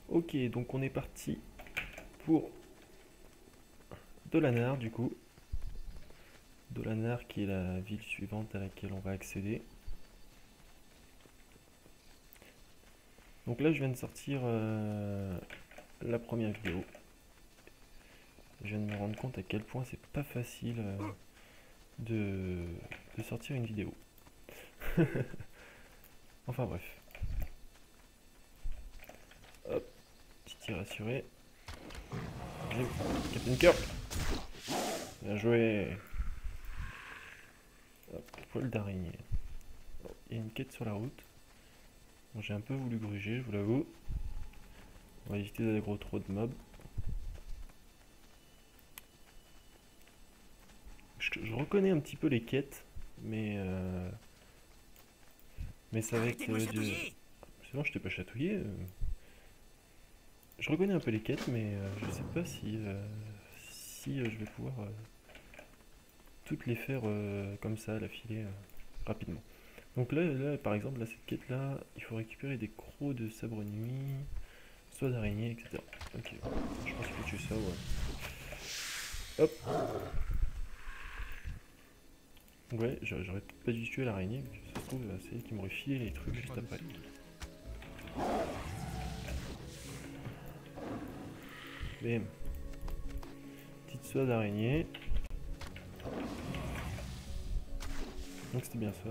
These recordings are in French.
Ok, donc on est parti pour Dolanar du coup. Dolanar qui est la ville suivante à laquelle on va accéder. Donc là je viens de sortir la première vidéo. Je viens de me rendre compte à quel point c'est pas facile de sortir une vidéo. Enfin bref. Hop, petit tir assuré. Captain Kirk. Bien joué. Hop, poil d'araignée. Il y a une quête sur la route. Bon, j'ai un peu voulu gruger, je vous l'avoue. On va éviter d'aggro trop de mobs. Je reconnais un petit peu les quêtes, mais ça va être c'est bon, je t'ai pas chatouillé. Je reconnais un peu les quêtes, mais je sais pas si je vais pouvoir toutes les faire comme ça, l'affilée rapidement. Donc là, par exemple, là, cette quête-là, il faut récupérer des crocs de sabre nuit, soit d'araignée, etc. Ok, je pense qu'il faut tuer ça, ouais. Hop. Ouais, j'aurais peut-être pas dû tuer l'araignée, parce que ça se trouve, c'est elle qui m'aurait filé les trucs juste après. Bam. Petite soie d'araignée. Donc c'était bien ça.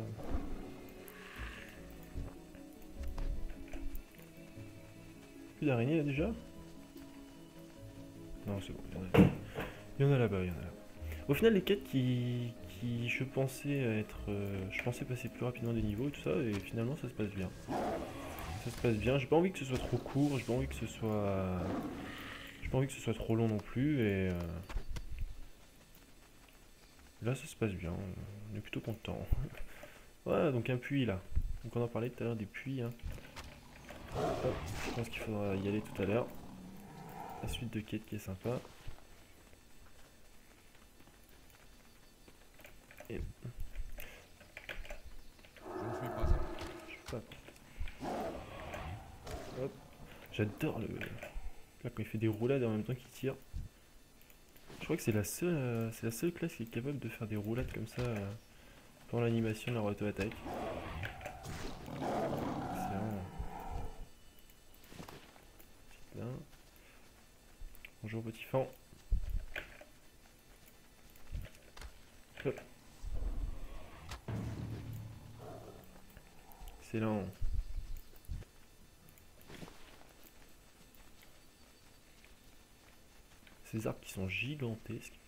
Plus d'araignées là déjà? Non, c'est bon, il y en a là-bas, il y en a là. Au final, les quêtes qui je pensais être. Je pensais passer plus rapidement des niveaux et tout ça, et finalement ça se passe bien. Ça se passe bien, j'ai pas envie que ce soit trop court, j'ai pas envie que ce soit. J'ai pas envie que ce soit trop long non plus, et là ça se passe bien, on est plutôt content. Voilà, donc un puits là. Donc on en parlait tout à l'heure des puits. Hein. Hop, je pense qu'il faudra y aller tout à l'heure. La suite de quête qui est sympa. Et Je ne suis pas à portée. je sais pas. Hop. J'adore le. Là, quand il fait des roulades en même temps qu'il tire. Je crois que c'est la seule classe qui est capable de faire des roulades comme ça pendant l'animation de leur auto-attaque. Excellent. Là. Bonjour petit fan. Hop. Excellent. Ces arbres qui sont gigantesques.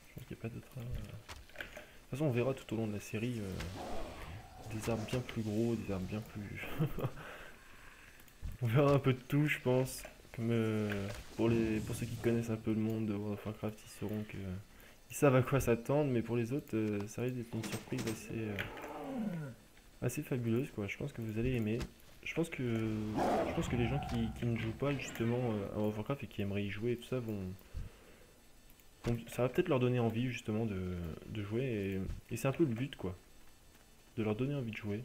Je pense qu'il n'y a pas d'autre. De toute façon, on verra tout au long de la série des arbres bien plus gros, des arbres bien plus. On verra un peu de tout, je pense. Comme pour ceux qui connaissent un peu le monde de World of Warcraft, ils sauront que ils savent à quoi s'attendre, mais pour les autres, ça risque d'être une surprise assez fabuleuse, quoi. Je pense que vous allez aimer. Je pense que les gens qui ne jouent pas justement à World of Warcraft et qui aimeraient y jouer et tout ça ça va peut-être leur donner envie justement de jouer et c'est un peu le but, quoi, de leur donner envie de jouer.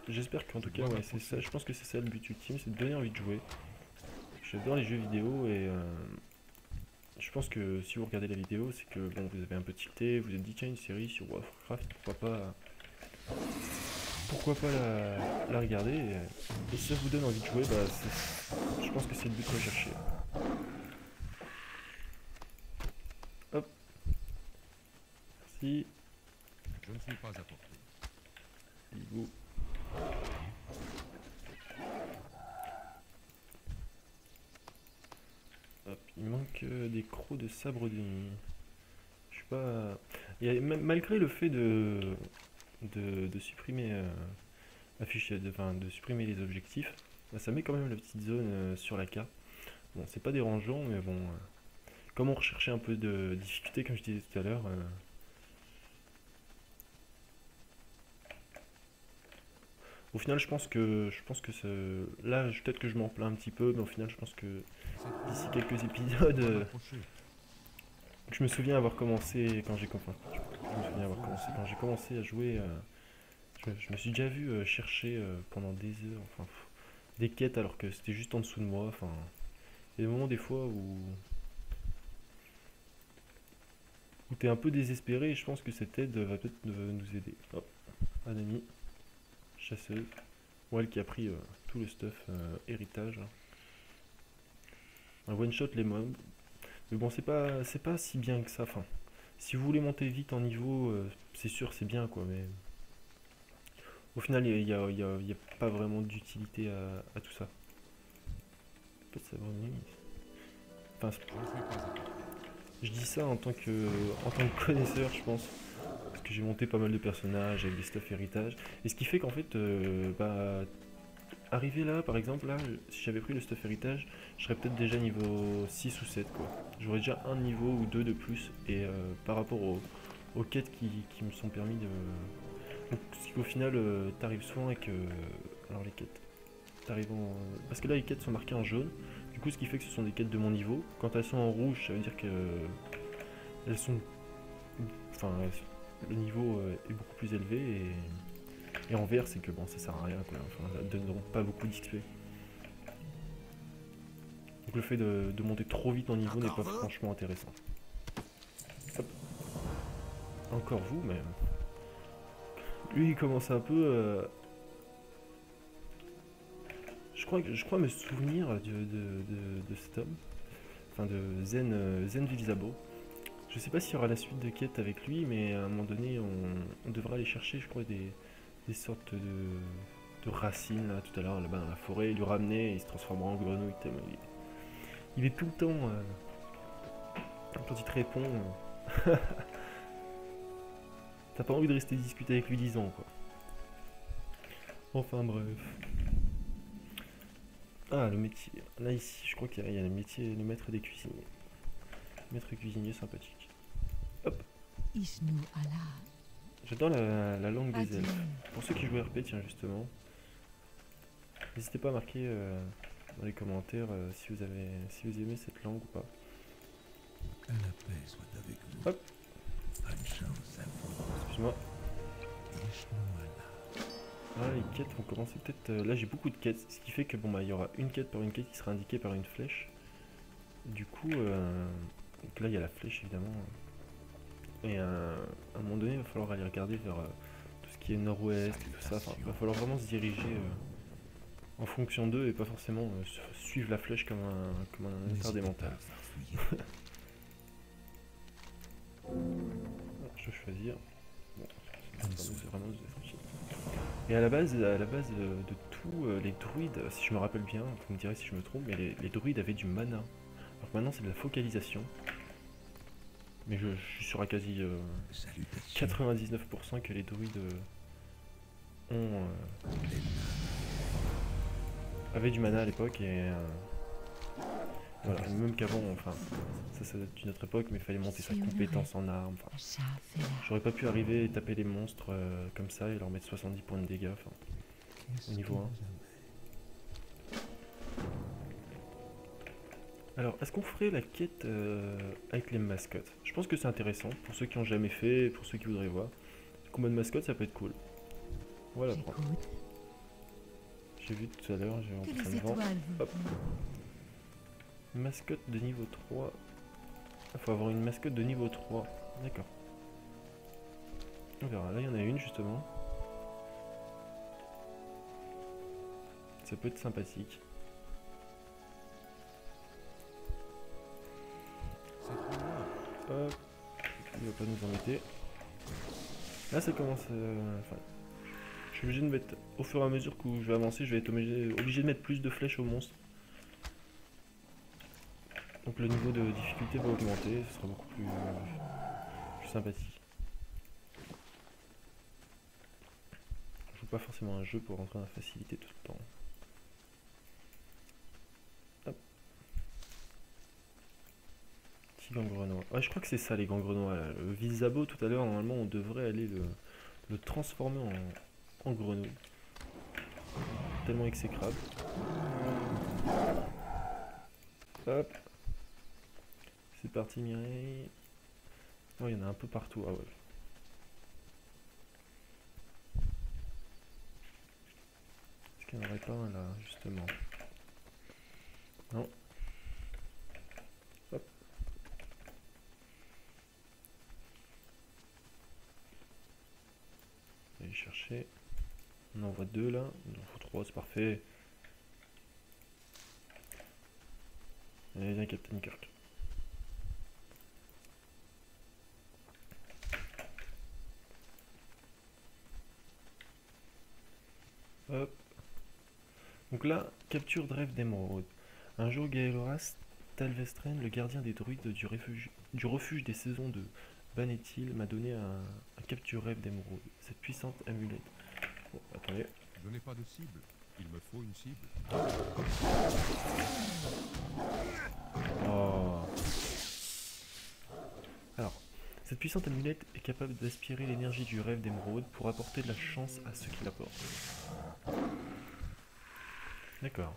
J'espère qu'en tout cas, ouais, c'est ça. Je pense que c'est ça le but ultime, c'est de donner envie de jouer. J'adore les jeux vidéo et je pense que si vous regardez la vidéo, c'est que bon, vous avez un peu tilté, vous vous êtes dit tiens une série sur World of Warcraft, pourquoi pas la regarder et si ça vous donne envie de jouer, bah je pense que c'est le but recherché. Hop, merci, Je ne suis pas à portée. Bigou. Hop, il manque des crocs de sabre de nuit. Je suis pas. Malgré le fait de supprimer enfin, de supprimer les objectifs, bah, ça met quand même la petite zone sur la carte. Bon, c'est pas dérangeant, mais bon, comme on recherchait un peu de difficulté, comme je disais tout à l'heure, au final, là, peut-être que je m'en plains un petit peu, mais au final, je pense que d'ici quelques épisodes, je me souviens avoir commencé quand j'ai commencé à jouer. Je me suis déjà vu chercher pendant des heures. Enfin, des quêtes alors que c'était juste en dessous de moi. Enfin, il y a des moments des fois où t'es un peu désespéré et je pense que cette aide va peut-être nous aider. Hop, un ami, chasseuse. Ou elle qui a pris tout le stuff héritage. Un one shot les mobs. Mais bon, c'est pas si bien que ça. Enfin, si vous voulez monter vite en niveau, c'est sûr, c'est bien quoi. Mais au final, il y a pas vraiment d'utilité à tout ça. Pas de sabre ennemi. Enfin, Je ne suis pas apporté. je dis ça en tant que connaisseur, je pense. Parce que j'ai monté pas mal de personnages avec des stuff héritage. Et ce qui fait qu'en fait, arrivé là, par exemple, là, si j'avais pris le stuff héritage, je serais peut-être déjà niveau 6 ou 7 quoi. J'aurais déjà un niveau ou deux de plus. Et par rapport aux quêtes qui me sont permis de. Donc, ce qui au final, t'arrives souvent avec. Alors, les quêtes. T'arrives en. Parce que là, les quêtes sont marquées en jaune. Du coup, ce qui fait que ce sont des quêtes de mon niveau. Quand elles sont en rouge, ça veut dire que. Elles sont. Enfin, le niveau est beaucoup plus élevé. Et en vert, c'est que bon, ça sert à rien quoi. Enfin, ça donne pas beaucoup d'XP. Donc le fait de monter trop vite en niveau n'est pas franchement intéressant. Hop. Encore vous, mais. Lui, il commence un peu. Je crois me souvenir de cet homme. Enfin, de Zen Vilzabo. Je sais pas s'il y aura la suite de quête avec lui, mais à un moment donné, on devra aller chercher, je crois, des sortes de racines, là, tout à l'heure, là-bas dans la forêt, et lui ramener, et il se transformera en grenouille. Tellement il est tout le temps. Quand il te répond, t'as pas envie de rester discuter avec lui 10 ans, quoi. Enfin, bref. Ah, le métier. Là, ici, je crois qu'il y a le métier, le maître des cuisiniers. Maître cuisinier sympathique. Hop. Ishnu Allah, J'adore la langue des Adien, elfes. Pour ceux qui jouent RP, tiens, justement, n'hésitez pas à marquer dans les commentaires si vous aimez cette langue ou pas. Que la paix soit avec vous. Hop. Bonne chance à vous. Excuse-moi. Ishnu Allah. Ah, les quêtes vont commencer peut-être. Là, j'ai beaucoup de quêtes, ce qui fait que bon, bah, il y aura une quête par une quête qui sera indiquée par une flèche. Du coup, donc là, il y a la flèche évidemment. Et à un moment donné, il va falloir aller regarder vers tout ce qui est nord-ouest et tout ça. Enfin, il va falloir vraiment se diriger en fonction d'eux et pas forcément suivre la flèche comme un N'hésitez pas interdémental. à farfouiller. Je vais choisir. Bon, c'est vraiment des affiches. Et à la base de tout, les druides, si je me rappelle bien, vous me direz si je me trompe, mais les druides avaient du mana. Alors que maintenant c'est de la focalisation. Mais je suis sûr à quasi Salutations. 99% que les druides ont avaient du mana à l'époque et voilà, même qu'avant, enfin, ça date d'une autre époque, mais il fallait monter sa compétence en armes. Enfin, Shafela, j'aurais pas pu arriver et taper les monstres comme ça et leur mettre 70 points de dégâts. Enfin, Qu'est-ce au niveau que 1. vous avez? Alors, est-ce qu'on ferait la quête avec les mascottes? Je pense que c'est intéressant pour ceux qui ont jamais fait, pour ceux qui voudraient voir. Le combat de mascottes, ça peut être cool. Voilà, j'écoute. j'ai vu tout à l'heure, j'ai Que rencontré les un vent. étoiles vous Hop. Mascotte de niveau 3. Il faut avoir une mascotte de niveau 3. D'accord. On verra. Là, il y en a une justement. Ça peut être sympathique. C'est trop loin. Hop. Il va pas nous embêter. Là, ça commence. Enfin, je suis obligé de mettre. Au fur et à mesure que je vais avancer, je vais être obligé de mettre plus de flèches au monstre. Donc le niveau de difficulté va augmenter, ce sera beaucoup plus sympathique. Je joue pas forcément un jeu pour rentrer dans la facilité tout le temps. Hop. Petit gangrenois. Ouais, je crois que c'est ça les gangrenois là. Le Vizabo tout à l'heure, normalement on devrait aller le transformer en grenouille. Tellement exécrable. Hop. C'est parti Mireille. Oh, il y en a un peu partout. Ah ouais. Est-ce qu'il n'y en aurait pas un là, justement? Non. Hop. Aller chercher. On en voit deux là. Il en faut trois, c'est parfait. Allez, viens, Captain Kirk. Hop. Donc là, capture de rêve d'émeraude. Un jour, Gaeloras Talvestren, le gardien des druides du refuge des saisons de Banethil, m'a donné un capture rêve d'émeraude. Cette puissante amulette. Bon, attendez. Je n'ai pas de cible. Il me faut une cible. Oh. Alors, cette puissante amulette est capable d'aspirer l'énergie du rêve d'émeraude pour apporter de la chance à ceux qui la portent. D'accord.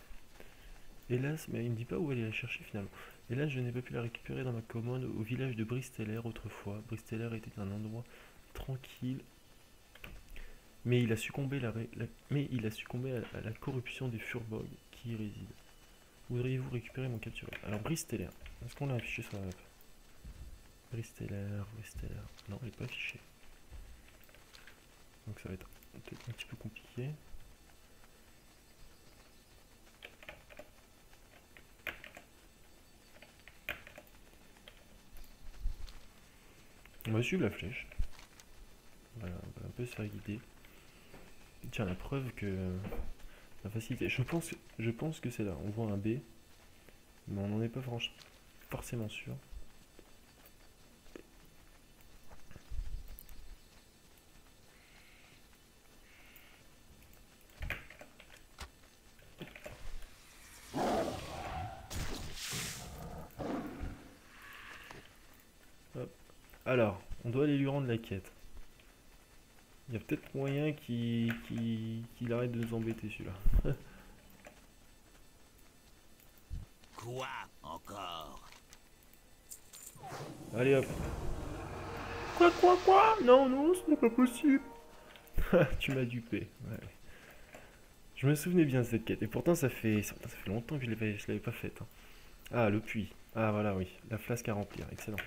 Hélas, mais il me dit pas où aller la chercher finalement. Hélas, je n'ai pas pu la récupérer dans ma commode au village de Bristeller autrefois. Bristeller était un endroit tranquille, mais il a succombé, à la corruption des Furbolg qui y résident. Voudriez-vous récupérer mon capturé? Alors Bristeller, est-ce qu'on l'a affiché sur la map? Bristeller. Non, il n'est pas affiché. Donc ça va être peut-être un petit peu compliqué. On va suivre la flèche. Voilà, on va un peu se faire guider. Tiens, la preuve que la facilité. Je pense que c'est là. On voit un B, mais on n'en est pas forcément sûr. Hop. Alors, on doit aller lui rendre la quête. Il y a peut-être moyen qu'il arrête de nous embêter celui-là. Quoi encore? Allez hop. Quoi? Non, ce n'est pas possible. Tu m'as dupé. Ouais. Je me souvenais bien de cette quête. Et pourtant ça fait longtemps que je l'avais pas faite. Hein. Ah, le puits. Ah voilà, oui. La flasque à remplir. Excellent.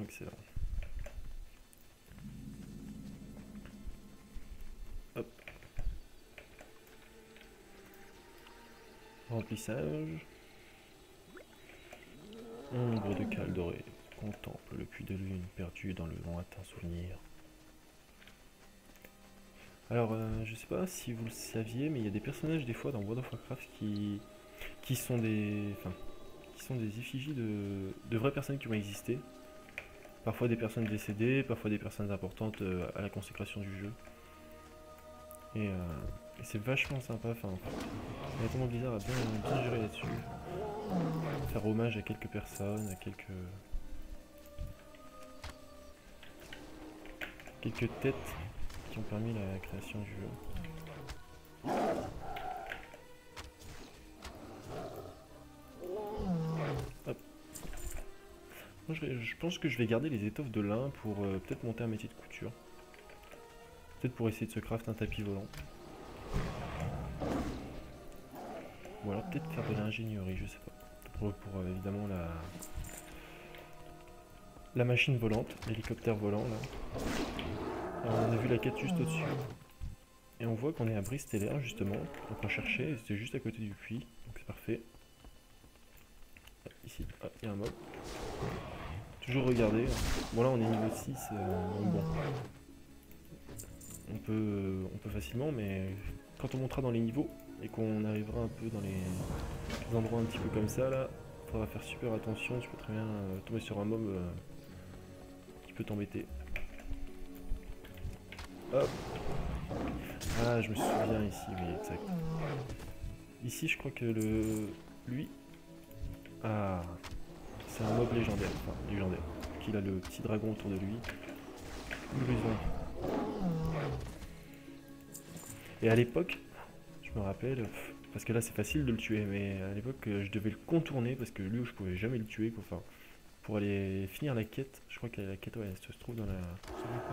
Excellent. Hop. Remplissage. Ombre de cale dorée. Contemple le puits de lune perdu dans le lointain souvenir. Alors, je sais pas si vous le saviez, mais il y a des personnages des fois dans World of Warcraft qui sont des effigies de vraies personnes qui ont existé. Parfois des personnes décédées, parfois des personnes importantes à la consécration du jeu. Et c'est vachement sympa. Enfin, honnêtement, Blizzard a bien géré là-dessus. Faire hommage à quelques personnes, à quelques têtes qui ont permis la création du jeu. Hop. Moi, je pense que je vais garder les étoffes de lin pour peut-être monter un métier de couture. Peut-être pour essayer de se craft un tapis volant. Ou alors peut-être faire de l'ingénierie, je sais pas. Pour évidemment la machine volante, l'hélicoptère volant là. Alors, on a vu la quête juste au-dessus. Et on voit qu'on est à Bristeller justement. Donc on cherchait, c'était juste à côté du puits. Donc c'est parfait. Ici, il y a un mob. Toujours regarder. Bon là on est niveau 6. Bon. On peut facilement, mais quand on montera dans les niveaux et qu'on arrivera un peu dans les endroits un petit peu comme ça là, faudra faire super attention. Tu peux très bien tomber sur un mob qui peut t'embêter. Hop. Ah, je me souviens ici, oui, exact. Ici, je crois que lui... Ah, c'est un mob légendaire, enfin, légendaire. Qu'il a le petit dragon autour de lui. Gruson. Et à l'époque, je me rappelle, parce que là c'est facile de le tuer, mais à l'époque je devais le contourner parce que lui je pouvais jamais le tuer, quoi. Enfin, pour aller finir la quête. Je crois que la quête, ouais, elle se trouve dans la...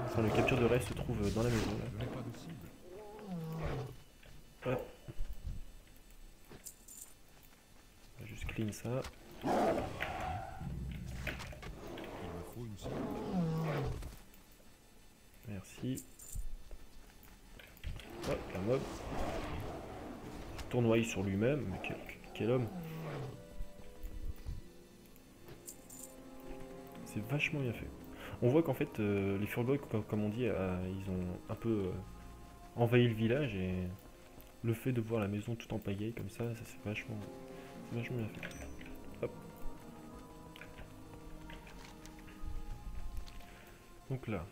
Enfin, le capture de rêve se trouve dans la maison, là. Je n'ai pas de cible. Hop. On va juste clean ça. Il me faut une cible. Merci. Hop, un mob. Tournoie sur lui-même, mais quel homme. C'est vachement bien fait. On voit qu'en fait, les Furbolgs, comme on dit, ils ont un peu envahi le village et le fait de voir la maison tout en pagaille comme ça c'est vachement bien fait. Hop. Donc là,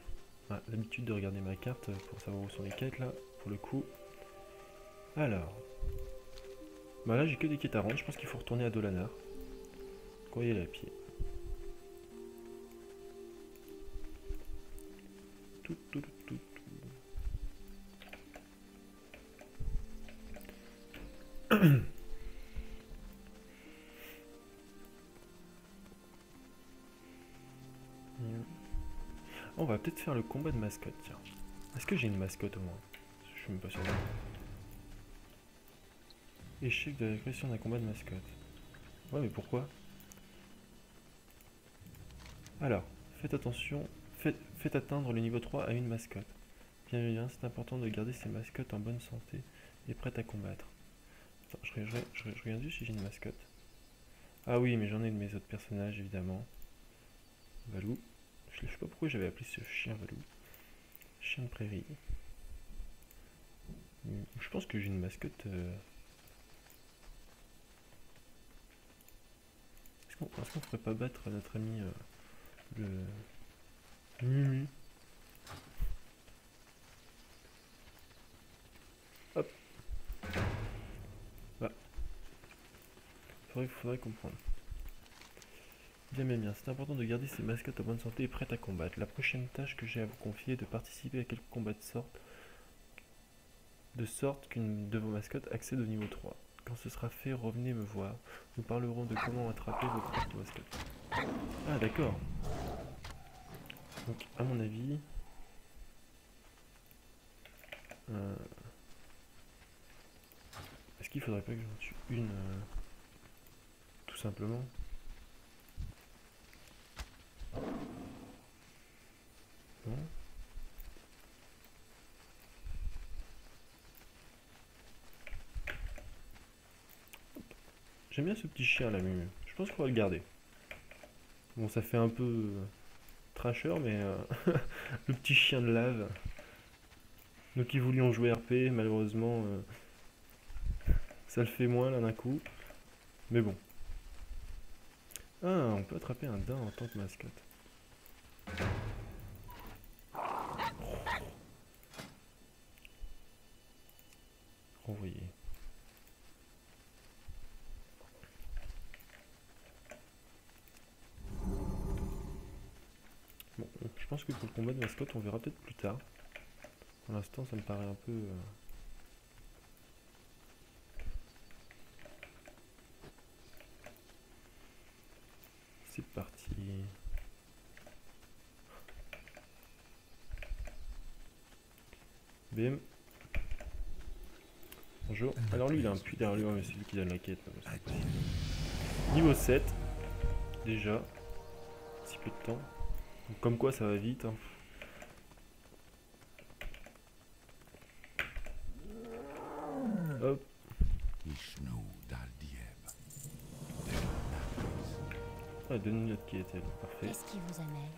l'habitude de regarder ma carte pour savoir où sont les quêtes là, pour le coup. Alors, bah là j'ai que des quêtes à rendre, je pense qu'il faut retourner à Dolanar. Qu'on y aller à pied. Tout. On va peut-être faire le combat de mascotte, tiens. Est-ce que j'ai une mascotte au moins? Je suis même pas sûr. Échec de la création d'un combat de mascotte. Ouais, mais pourquoi? Alors, faites attention, faites atteindre le niveau 3 à une mascotte. Bien, c'est important de garder ces mascottes en bonne santé et prêtes à combattre. Attends, je regarde juste si j'ai une mascotte. Ah oui, mais j'en ai de mes autres personnages, évidemment. Valou. Je sais pas pourquoi j'avais appelé ce chien Valou. Chien de prairie. Je pense que j'ai une mascotte... Est-ce qu'on ferait pas battre notre ami le... Mimi. Hop. Bah. Faudrait comprendre. Bien. C'est important de garder ces mascottes en bonne santé et prêtes à combattre. La prochaine tâche que j'ai à vous confier est de participer à quelques combats de sorte qu'une de vos mascottes accède au niveau 3. Quand ce sera fait, revenez me voir. Nous parlerons de comment attraper vos propres mascottes. Ah d'accord. Donc à mon avis... Est-ce qu'il faudrait pas que j'en tue une tout simplement? Non. J'aime bien ce petit chien là, Mumu. Je pense qu'on va le garder. Bon, ça fait un peu trasher, mais le petit chien de lave. Nous qui voulions jouer RP, malheureusement, ça le fait moins là d'un coup. Mais bon. Ah, on peut attraper un daim en tant que mascotte. Renvoyer. Bon, je pense que pour le combat de mascotte, on verra peut-être plus tard. Pour l'instant, ça me paraît un peu... C'est parti. Bim. Bonjour. Alors lui, il a un puits derrière lui, mais c'est lui qui donne la quête. Là, niveau 7. Déjà. Si peu de temps. Donc, comme quoi, ça va vite. Hein. Hop. Ah, donne-nous notre quête, elle. Parfait. Qu'est-ce qui vous amène?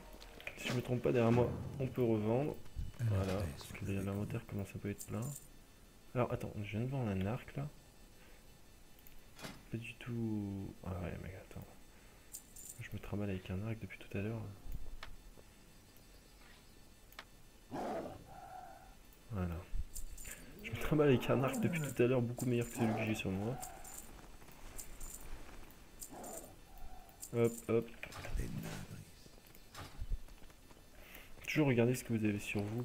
Si je me trompe pas, derrière moi, on peut revendre. Voilà, parce que l'inventaire commence un peu à être plein. Alors, attends, je viens de vendre un arc, là. Pas du tout... Ah ouais, mais attends. Je me trimballe avec un arc depuis tout à l'heure. Voilà. Je me trimballe avec un arc depuis tout à l'heure, beaucoup meilleur que celui que j'ai sur moi. Hop. Toujours regarder ce que vous avez sur vous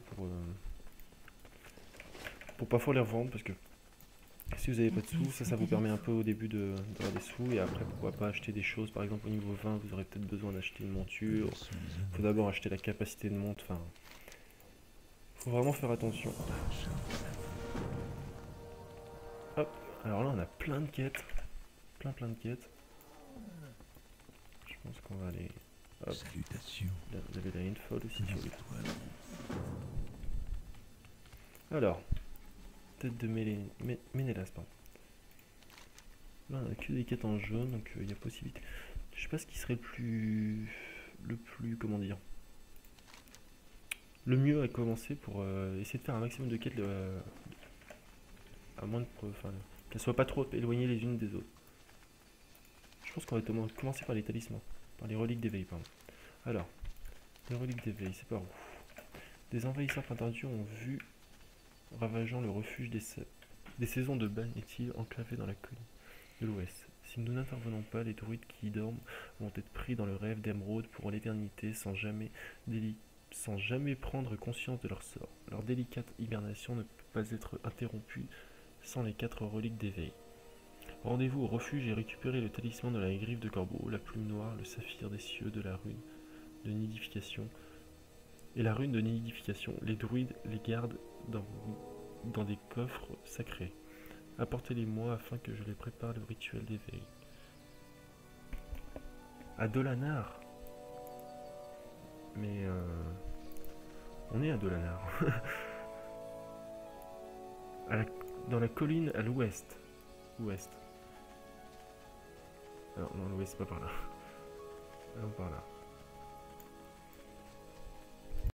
pour parfois les revendre parce que Si vous n'avez pas de sous, ça vous permet un peu au début d'avoir des sous, et après pourquoi pas acheter des choses. Par exemple au niveau 20, vous aurez peut-être besoin d'acheter une monture. Faut d'abord acheter la capacité de monte, enfin... Faut vraiment faire attention. Hop, alors là on a plein de quêtes. Plein de quêtes. Je pense qu'on va aller... Hop, Salutations. là, vous avez la info aussi sur lui. Toi, Alors, tête de Ménélas, pardon. Là on a que des quêtes en jaune, donc il y a possibilité. Je sais pas ce qui serait le plus, comment dire, le mieux à commencer pour essayer de faire un maximum de quêtes à moins de enfin, qu'elles soient pas trop éloignées les unes des autres. Je pense qu'on va commencer par les talismans, par les reliques d'éveil, pardon. Alors, les reliques d'éveil, c'est par où? Des envahisseurs pintardus ont vu ravageant le refuge des saisons de Ban-et-il enclavés dans la colline de l'ouest. Si nous n'intervenons pas, les druides qui y dorment vont être pris dans le rêve d'émeraude pour l'éternité sans jamais prendre conscience de leur sort. Leur délicate hibernation ne peut pas être interrompue sans les 4 reliques d'éveil. Rendez-vous au refuge et récupérez le talisman de la griffe de corbeau, la plume noire, le saphir des cieux de la rune de nidification. Et la rune de nidification, les druides les gardent dans des coffres sacrés. Apportez-les-moi afin que je les prépare le rituel d'éveil. À Dolanar. Mais on est à Dolanar. Dans la colline à l'ouest. Ouest. Alors non, l'ouest, c'est pas par là. Allons par là.